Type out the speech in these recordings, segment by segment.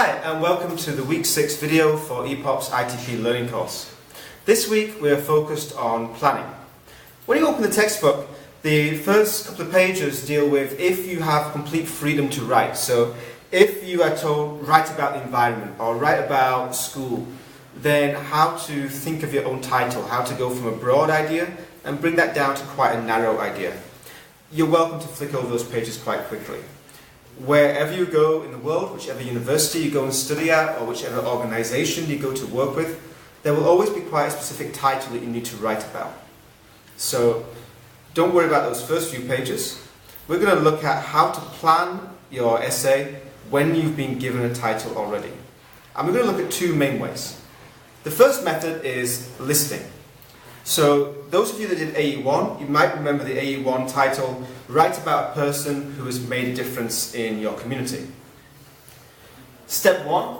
Hi, and welcome to the Week 6 video for EPOP's ITP learning course. This week we are focused on planning. When you open the textbook, the first couple of pages deal with if you have complete freedom to write. So if you are told write about the environment or write about school, then how to think of your own title, how to go from a broad idea and bring that down to quite a narrow idea. You're welcome to flick over those pages quite quickly. Wherever you go in the world, whichever university you go and study at, or whichever organisation you go to work with, there will always be quite a specific title that you need to write about. So don't worry about those first few pages. We're going to look at how to plan your essay when you've been given a title already. And we're going to look at two main ways. The first method is listing. So those of you that did AE1, you might remember the AE1 title, Write About a Person Who Has Made a Difference in Your Community. Step 1.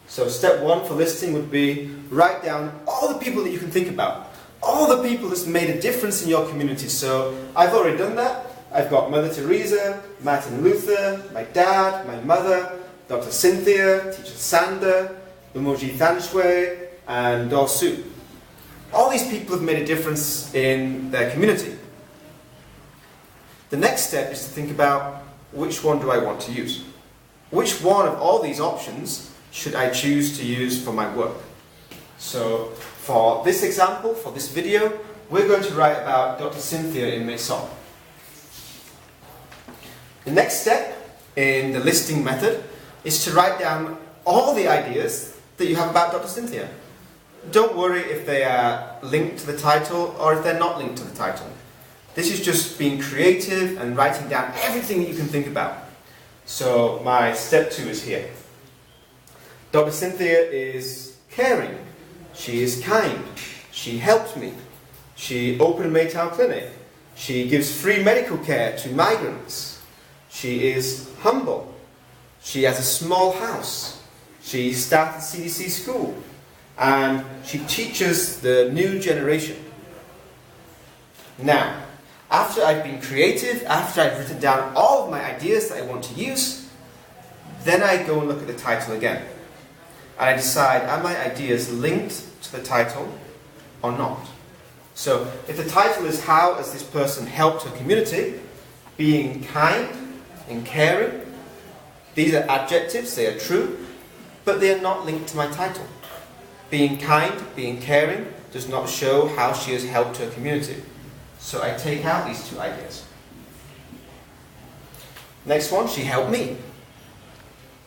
So step 1 for listing would be write down all the people that you can think about. All the people that's made a difference in your community. So I've already done that. I've got Mother Teresa, Martin Luther, my dad, my mother, Dr. Cynthia, Teacher Sander, Umoji Thanshwe, and Dorsu. All these people have made a difference in their community. The next step is to think about which one do I want to use? Which one of all these options should I choose to use for my work? So for this example, for this video, we're going to write about Dr. Cynthia in Maison. The next step in the listing method is to write down all the ideas that you have about Dr. Cynthia. Don't worry if they are linked to the title or if they're not linked to the title. This is just being creative and writing down everything that you can think about. So my step 2 is here. Dr. Cynthia is caring. She is kind. She helped me. She opened a Maytown clinic. She gives free medical care to migrants. She is humble. She has a small house. She started CDC school. And she teaches the new generation. Now, after I've been creative, after I've written down all of my ideas that I want to use, then I go and look at the title again. And I decide, are my ideas linked to the title or not? So, if the title is how has this person helped her community, being kind and caring, these are adjectives, they are true, but they are not linked to my title. Being kind, being caring, does not show how she has helped her community. So I take out these two ideas. Next one, she helped me.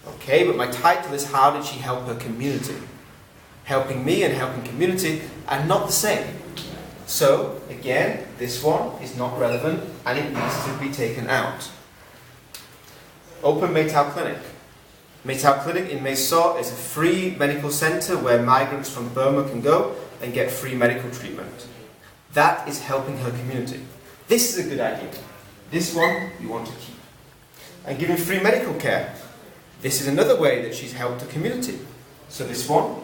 Okay, but my title is how did she help her community? Helping me and helping community are not the same. So, again, this one is not relevant and it needs to be taken out. Open Maytown Clinic. Maytown Clinic in Maison is a free medical centre where migrants from Burma can go and get free medical treatment. That is helping her community. This is a good idea. This one you want to keep. And giving free medical care. This is another way that she's helped the community. So this one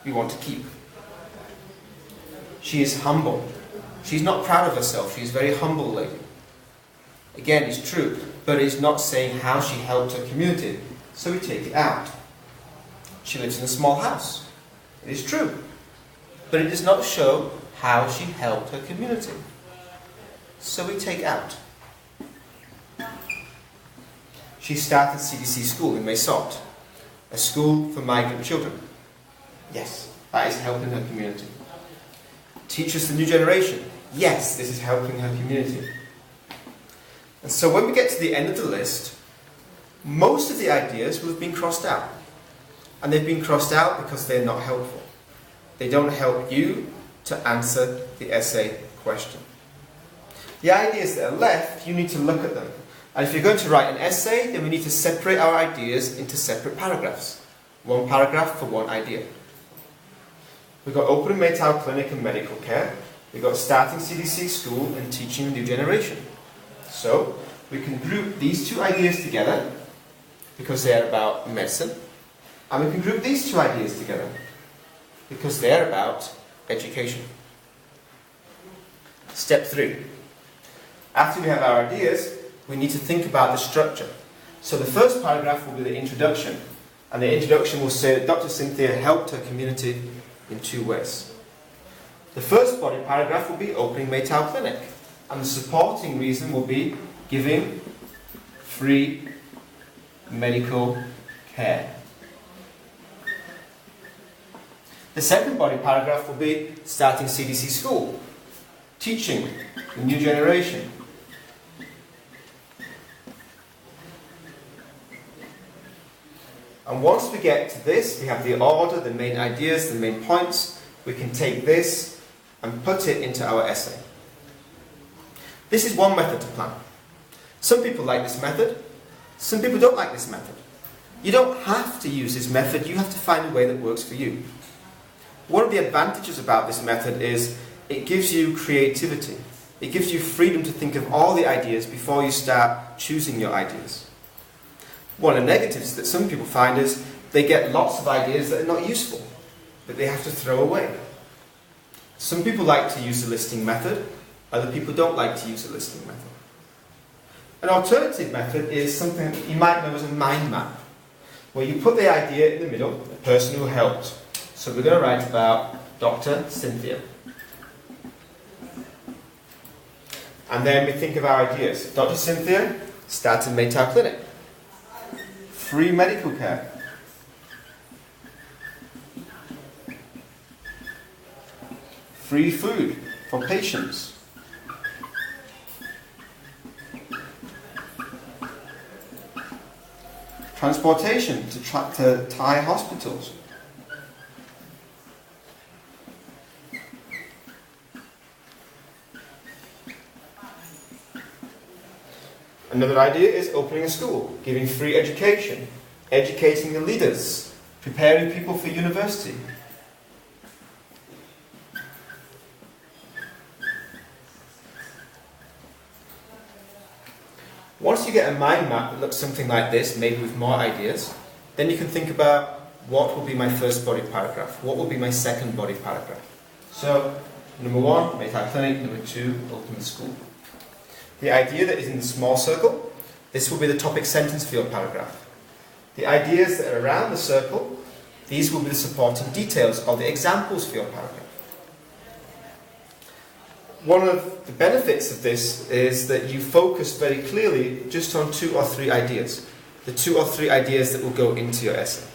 we want to keep. She is humble. She's not proud of herself. She's a very humble lady. Again, it's true, but it's not saying how she helped her community. So we take it out. She lives in a small house. It is true. But it does not show how she helped her community. So we take out. She started CDC school in Maison, a school for migrant children. Yes, that is helping her community. Teaches the new generation. Yes, this is helping her community. And so when we get to the end of the list, most of the ideas will have been crossed out. And they've been crossed out because they're not helpful. They don't help you to answer the essay question. The ideas that are left, you need to look at them. And if you're going to write an essay, then we need to separate our ideas into separate paragraphs. One paragraph for one idea. We've got opening Maytown Clinic and medical care. We've got starting CDC school and teaching the new generation. So, we can group these two ideas together because they're about medicine, and we can group these two ideas together because they're about education. Step 3. After we have our ideas, we need to think about the structure. So the first paragraph will be the introduction, and the introduction will say that Dr. Cynthia helped her community in 2 ways. The first body paragraph will be opening Maytown Clinic, and the supporting reason will be giving free medical care. The second body paragraph will be starting CDC school, teaching the new generation. And once we get to this, we have the order, the main ideas, the main points. We can take this and put it into our essay. This is one method to plan. Some people like this method, some people don't like this method. You don't have to use this method, you have to find a way that works for you. One of the advantages about this method is it gives you creativity. It gives you freedom to think of all the ideas before you start choosing your ideas. One of the negatives that some people find is they get lots of ideas that are not useful, that they have to throw away. Some people like to use the listing method, other people don't like to use the listing method. An alternative method is something that you might know as a mind map, where you put the idea in the middle, the person who helped. So we're going to write about Dr. Cynthia. And then we think of our ideas. Dr. Cynthia started Maytown Clinic. Free medical care. Free food for patients. Transportation to Thai hospitals. Another idea is opening a school, giving free education, educating the leaders, preparing people for university. Once you get a mind map that looks something like this, maybe with more ideas, then you can think about what will be my first body paragraph, what will be my second body paragraph. So, number 1, Maytown Clinic, number 2, open the school. The idea that is in the small circle, this will be the topic sentence field paragraph. The ideas that are around the circle, these will be the supporting details of the examples field paragraph. One of the benefits of this is that you focus very clearly just on 2 or 3 ideas. The 2 or 3 ideas that will go into your essay.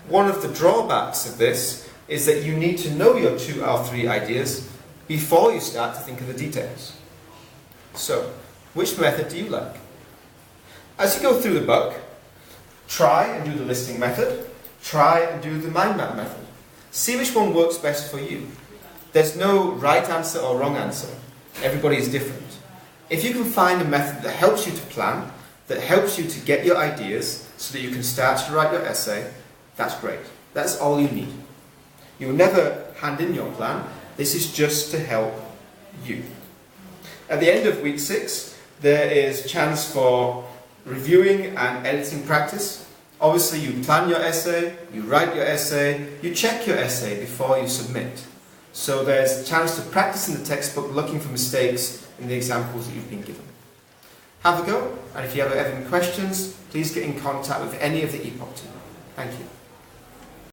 One of the drawbacks of this is that you need to know your 2 or 3 ideas before you start to think of the details. So, which method do you like? As you go through the book, try and do the listing method, try and do the mind map method. See which one works best for you. There's no right answer or wrong answer. Everybody is different. If you can find a method that helps you to plan, that helps you to get your ideas so that you can start to write your essay, that's great. That's all you need. You will never hand in your plan. This is just to help you. At the end of week 6, there is a chance for reviewing and editing practice. Obviously, you plan your essay, you write your essay, you check your essay before you submit. So there's a chance to practice in the textbook looking for mistakes in the examples that you've been given. Have a go, and if you have any questions, please get in contact with any of the EPOP team. Thank you.